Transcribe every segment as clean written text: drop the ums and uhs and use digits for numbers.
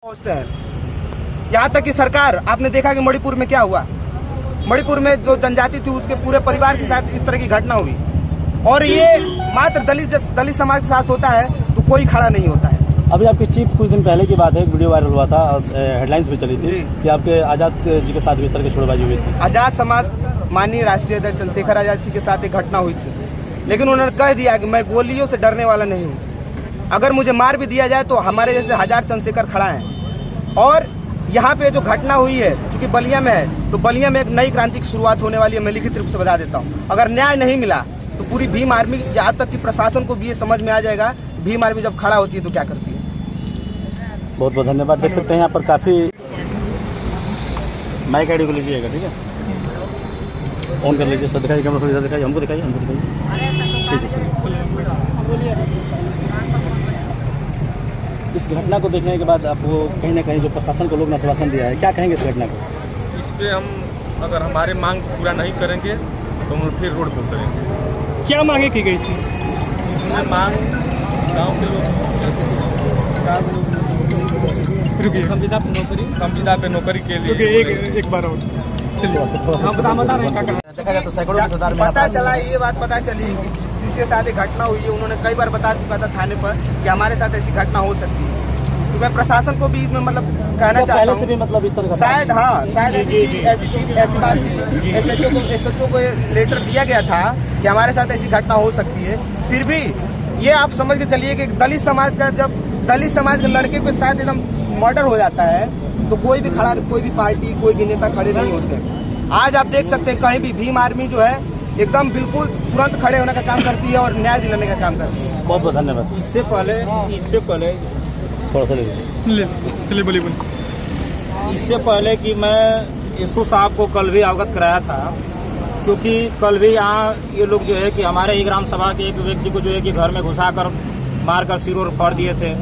पहुंचते हैं। यहाँ तक कि सरकार, आपने देखा कि मणिपुर में क्या हुआ। मणिपुर में जो जनजाति थी उसके पूरे परिवार के साथ इस तरह की घटना हुई, और ये मात्र दलित समाज के साथ होता है तो कोई खड़ा नहीं होता है। अभी आपके चीफ कुछ दिन पहले की बात है, वीडियो वायरल हुआ था, हेडलाइंस में चली थी कि आपके आजाद जी के साथ भी इस तरह की छोड़बाजी हुई थी। आजाद समाज माननीय राष्ट्रीय अध्यक्ष चंद्रशेखर आजाद जी के साथ एक घटना हुई थी, लेकिन उन्होंने कह दिया कि मैं गोलियों से डरने वाला नहीं हूँ, अगर मुझे मार भी दिया जाए तो हमारे जैसे हजार चंद्रशेखर खड़ा हैं। और यहाँ पे जो घटना हुई है, क्योंकि बलिया में है, तो बलिया में एक नई क्रांति की शुरुआत होने वाली है। मैं लिखित रूप से बता देता हूँ, अगर न्याय नहीं मिला तो पूरी भीम आर्मी, यहाँ तक कि प्रशासन को भी ये समझ में आ जाएगा भीम आर्मी जब खड़ा होती है तो क्या करती है। बहुत बहुत धन्यवाद। देख सकते हैं यहाँ पर काफ़ी माइक आईडी को लीजिएगा, ठीक है, ऑन कर लीजिए सर, दिखाइए कैमरा, थोड़ी सा दिखाइए, हमको दिखाइए, ठीक है। इस घटना को देखने के बाद आपको कहीं ना कहीं जो प्रशासन को लोग ने आश्वासन दिया है, क्या कहेंगे इस घटना को? इस पे हम अगर हमारे मांग पूरा नहीं करेंगे तो हम फिर रोड पर उतरेंगे। क्या मांगे की गई थी? इसमें मांग गांव के लोग संविदा पे नौकरी के लिए एक बार और पता चला, ये बात पता चली कि जिसके साथ ये घटना हुई है उन्होंने कई बार बता चुका था थाने पर कि हमारे साथ ऐसी घटना हो सकती है। तो मैं प्रशासन को भी इसमें मतलब कहना चाहता हूँ, मतलब इस तरह शायद शायद ऐसी बात थी, एसएचओ को लेटर दिया गया था कि हमारे साथ ऐसी घटना हो सकती है। फिर भी ये आप समझ के चलिए कि दलित समाज का, जब दलित समाज के लड़के के साथ एकदम मर्डर हो जाता है तो कोई भी खड़ा, कोई भी पार्टी, कोई भी नेता खड़े नहीं होते। आज आप देख सकते हैं कहीं भी भीम आर्मी जो है एकदम बिल्कुल तुरंत खड़े होने का काम करती है और न्याय दिलाने का काम करती है। बहुत बहुत धन्यवाद। इससे पहले थोड़ा सा ले बोलिए। इससे पहले कि मैं एसओ साहब को कल भी अवगत कराया था, क्योंकि कल भी यहाँ ये लोग जो है कि हमारे ही ग्राम सभा के एक व्यक्ति को जो है कि घर में घुसाकर मारकर सिरों फोड़ दिए थे।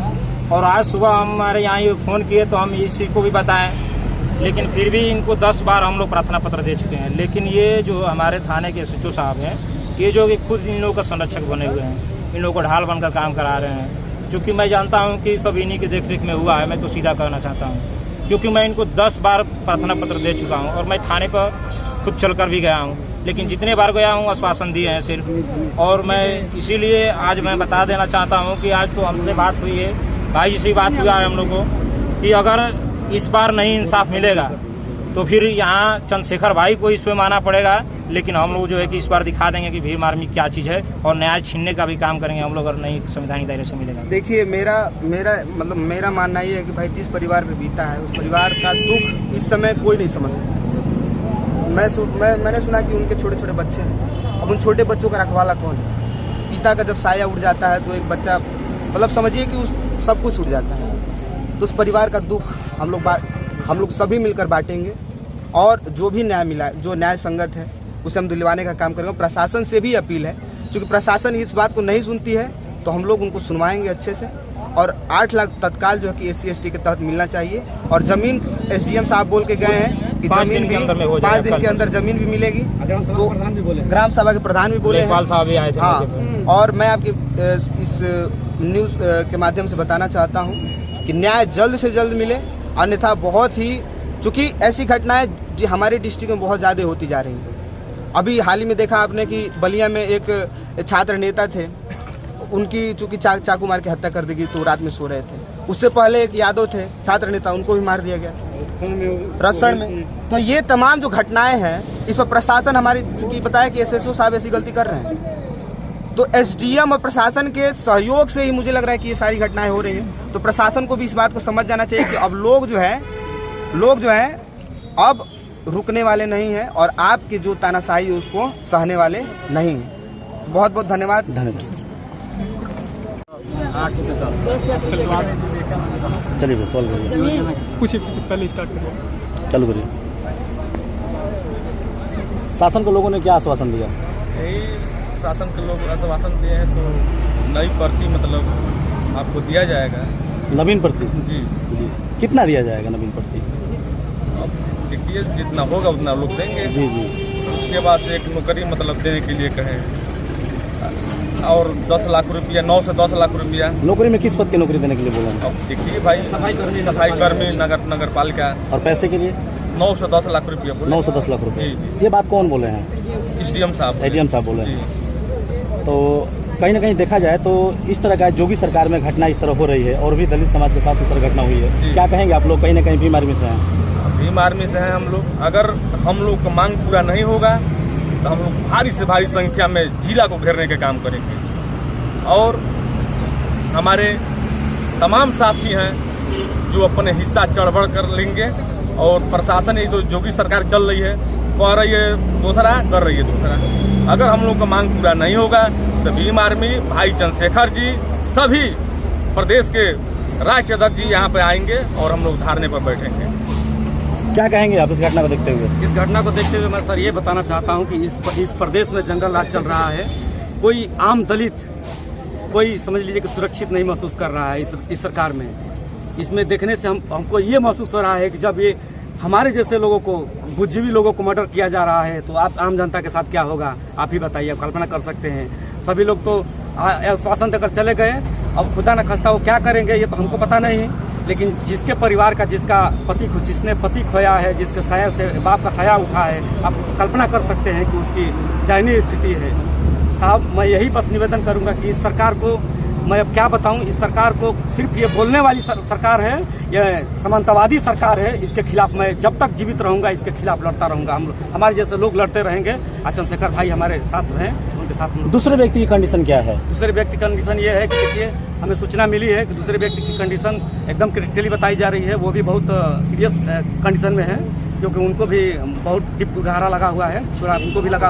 और आज सुबह हमारे यहाँ ये फ़ोन किए तो हम इसी को भी बताएं, लेकिन फिर भी इनको 10 बार हम लोग प्रार्थना पत्र दे चुके हैं। लेकिन ये जो हमारे थाने के एसएचओ साहब हैं, ये जो कि खुद इन लोगों का संरक्षक बने हुए हैं, इन लोगों को ढाल बनकर काम करा रहे हैं, क्योंकि मैं जानता हूँ कि सब इन्हीं की देखरेख में हुआ है। मैं तो सीधा कहना चाहता हूँ, क्योंकि मैं इनको 10 बार प्रार्थना पत्र दे चुका हूँ और मैं थाने पर खुद चलकर भी गया हूँ, लेकिन जितने बार गया हूँ आश्वासन दिए हैं सिर्फ। और मैं इसीलिए आज मैं बता देना चाहता हूँ कि आज तो हमसे बात हुई है, भाई इसी बात हुआ है हम लोग को कि अगर इस बार नहीं इंसाफ मिलेगा तो फिर यहाँ चंद्रशेखर भाई को ही स्वयं आना पड़ेगा। लेकिन हम लोग जो है कि इस बार दिखा देंगे कि भीम आर्मी क्या चीज़ है, और न्याय छीनने का भी काम करेंगे हम लोग अगर नहीं संवैधानिक दायरे से मिलेगा। देखिए, मेरा मानना ये है कि भाई जिस परिवार पे बीता है उस परिवार का दुख इस समय कोई नहीं समझ सकता। मैंने सुना कि उनके छोटे छोटे बच्चे हैं, अब उन छोटे बच्चों का रखवाला कौन है? पिता का जब साया उड़ जाता है तो एक बच्चा, मतलब समझिए कि सब कुछ उड़ जाता है। तो उस परिवार का दुख हम लोग सभी मिलकर बांटेंगे, और जो भी न्याय मिला, जो न्याय संगत है उसे हम दिलवाने का काम करेंगे। प्रशासन से भी अपील है, क्योंकि प्रशासन इस बात को नहीं सुनती है तो हम लोग उनको सुनवाएंगे अच्छे से। और 8 लाख तत्काल जो है कि SC/ST के तहत मिलना चाहिए। और जमीन SDM साहब बोल के गए हैं कि जमीन भी 5 दिन के अंदर जमीन भी मिलेगी। तो ग्राम सभा के प्रधान भी बोले हैं। हाँ, और मैं आपकी इस न्यूज़ के माध्यम से बताना चाहता हूँ कि न्याय जल्द से जल्द मिले, अन्यथा बहुत ही, चूँकि ऐसी घटनाएं जो हमारे डिस्ट्रिक्ट में बहुत ज़्यादा होती जा रही हैं। अभी हाल ही में देखा आपने कि बलिया में एक छात्र नेता थे, उनकी चूँकि चाकू मार के हत्या कर दी गई, तो रात में सो रहे थे। उससे पहले एक यादव थे छात्र नेता, उनको भी मार दिया गया रसण में। तो ये तमाम जो घटनाएं हैं, इस पर प्रशासन हमारी, चूँकि पता है कि SSO साहब ऐसी गलती कर रहे हैं, तो SDM और प्रशासन के सहयोग से ही मुझे लग रहा है कि ये सारी घटनाएं हो रही हैं। तो प्रशासन को भी इस बात को समझ जाना चाहिए कि अब लोग जो है अब रुकने वाले नहीं हैं, और आपकी जो तानाशाही है उसको सहने वाले नहीं हैं। बहुत बहुत धन्यवाद। चलिए सवाल कुछ पहले स्टार्ट करिए, चालू करिए। शासन को लोगों ने क्या आश्वासन दिया? शासन के लोग आश्वासन दिए हैं तो नई भर्ती मतलब आपको दिया जाएगा। नवीन भर्ती? जी। कितना दिया जाएगा नवीन भर्ती? अब देखिए, जितना होगा उतना लोग देंगे। जी। उसके बाद से एक नौकरी मतलब देने के लिए कहें और 10 लाख रुपया, 9 से 10 लाख रुपया। नौकरी में किस पद की नौकरी देने के लिए बोले हैं? अब देखिए भाई, सफाई कर्मी नगर पालिका। और पैसे के लिए 9 से 10 लाख रुपया बोले। 9 से 10 लाख रुपए। जी। ये बात कौन बोले हैं? SDM साहब। ADM साहब बोले जी। हैं। तो कहीं ना कहीं देखा जाए तो इस तरह का जोगी सरकार में घटना इस तरह हो रही है और भी दलित समाज के साथ इस तरह घटना हुई है, क्या कहेंगे आप लोग? कहीं ना कहीं भीम आर्मी से हैं। भीम आर्मी से हैं हम लोग। अगर हम लोग का मांग पूरा नहीं होगा तो हम लोग भारी से भारी संख्या में जिला को घेरने के काम करेंगे। और हमारे तमाम साथी हैं जो अपने हिस्सा चढ़ बढ़ कर लेंगे। और प्रशासन, ये जो जोगी सरकार चल रही है, कह रही है दूसरा, कर रही है दूसरा। अगर हम लोग का मांग पूरा नहीं होगा तो भीम आर्मी, भाई चंद्रशेखर जी, सभी प्रदेश के राष्ट्रीय अध्यक्ष जी यहाँ पे आएंगे और हम लोग धरने पर बैठेंगे। क्या कहेंगे आप इस घटना को देखते हुए? इस घटना को देखते हुए मैं सर ये बताना चाहता हूँ कि इस प्रदेश में जंगल राज चल रहा है। कोई आम दलित, कोई समझ लीजिए कि सुरक्षित नहीं महसूस कर रहा है इस सरकार में। इसमें देखने से हमको ये महसूस हो रहा है कि जब ये हमारे जैसे लोगों को, बुद्धिजीवी लोगों को मर्डर किया जा रहा है तो आप आम जनता के साथ क्या होगा, आप ही बताइए। आप कल्पना कर सकते हैं। सभी लोग तो आश्वासन देकर चले गए, अब खुदा न खस्ता वो क्या करेंगे ये तो हमको पता नहीं। लेकिन जिसके परिवार का, जिसने पति खोया है, जिसके साया से बाप का साया उठा है, आप कल्पना कर सकते हैं कि उसकी दयनीय स्थिति है। साहब, मैं यही बस निवेदन करूंगा कि इस सरकार को, मैं अब क्या बताऊं, इस सरकार को सिर्फ ये बोलने वाली सरकार है, ये सामंतवादी सरकार है। इसके खिलाफ मैं जब तक जीवित रहूंगा इसके खिलाफ लड़ता रहूंगा। हमारे जैसे लोग लड़ते रहेंगे। चंद्रशेखर भाई हमारे साथ हैं, उनके साथ हम। दूसरे व्यक्ति की कंडीशन क्या है? दूसरे व्यक्ति की कंडीशन ये है कि देखिए, हमें सूचना मिली है कि दूसरे व्यक्ति की कंडीशन एकदम क्रिटिकली बताई जा रही है। वो भी बहुत सीरियस कंडीशन में है, क्योंकि उनको भी बहुत डिप गहरा लगा हुआ है, उनको भी लगा